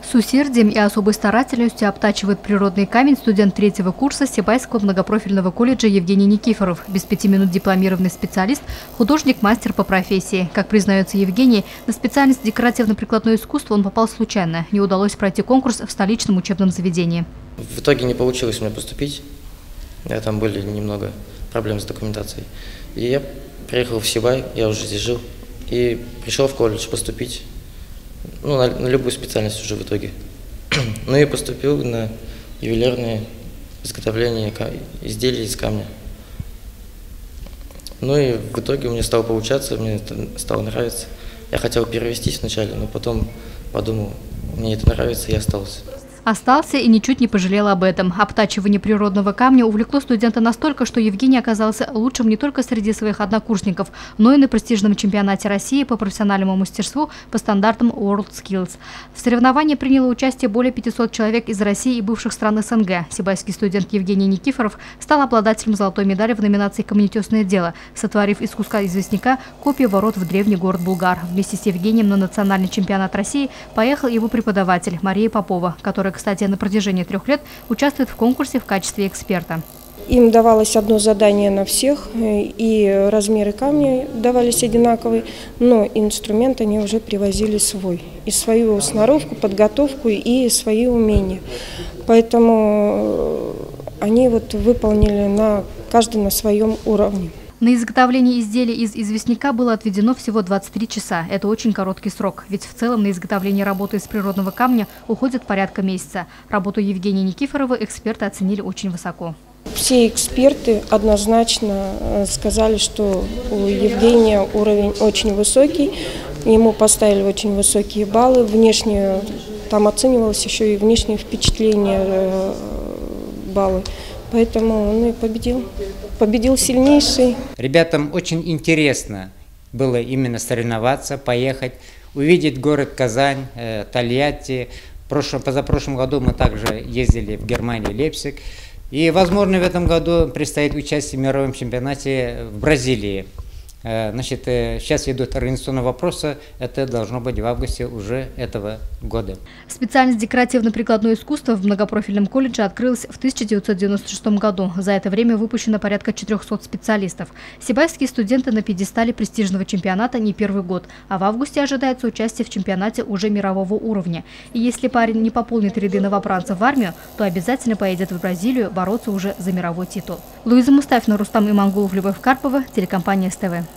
С усердием и особой старательностью обтачивает природный камень студент третьего курса Сибайского многопрофильного колледжа Евгений Никифоров. Без 5 минут дипломированный специалист, художник-мастер по профессии. Как признается Евгений, на специальность декоративно-прикладное искусство он попал случайно. Не удалось пройти конкурс в столичном учебном заведении. В итоге не получилось у меня поступить. Там были немного проблем с документацией. И я приехал в Сибай, я уже здесь жил, и пришел в колледж поступить. На любую специальность уже в итоге. И поступил на ювелирное изготовление изделий из камня. И в итоге у меня стало получаться, мне это стало нравиться. Я хотел перевестись вначале, но потом подумал, мне это нравится, и остался. Остался и ничуть не пожалел об этом. Обтачивание природного камня увлекло студента настолько, что Евгений оказался лучшим не только среди своих однокурсников, но и на престижном чемпионате России по профессиональному мастерству по стандартам WorldSkills. В соревновании приняло участие более 500 человек из России и бывших стран СНГ. Сибайский студент Евгений Никифоров стал обладателем золотой медали в номинации «Каменетесное дело», сотворив из куска известняка копию ворот в древний город Булгар. Вместе с Евгением на национальный чемпионат России поехал его преподаватель Мария Попова, которая, кстати, на протяжении 3 лет участвует в конкурсе в качестве эксперта. Им давалось одно задание на всех, и размеры камня давались одинаковые, но инструмент они уже привозили свой. И свою сноровку, подготовку и свои умения. Поэтому они выполнили каждый на своем уровне. На изготовление изделий из известняка было отведено всего 23 часа. Это очень короткий срок, ведь в целом на изготовление работы из природного камня уходит порядка месяца. Работу Евгения Никифорова эксперты оценили очень высоко. Все эксперты однозначно сказали, что у Евгения уровень очень высокий. Ему поставили очень высокие баллы. Внешне там оценивалось еще и внешнее впечатление баллы. Поэтому он и победил. Победил сильнейший. Ребятам очень интересно было именно соревноваться, поехать, увидеть город Казань, Тольятти. Позапрошлом году мы также ездили в Германию, Лейпциг. И, возможно, в этом году предстоит участие в мировом чемпионате в Бразилии. Сейчас идут организационные вопросы, это должно быть в августе уже этого года. Специальность декоративно-прикладное искусство в многопрофильном колледже открылась в 1996 году. За это время выпущено порядка 400 специалистов. Сибайские студенты на пьедестале престижного чемпионата не первый год, а в августе ожидается участие в чемпионате уже мирового уровня. И если парень не пополнит ряды новобранцев в армию, то обязательно поедет в Бразилию бороться уже за мировой титул. Луиза Мустафина, Рустам Имангулов, Любовь Карпова, телекомпания СТВ.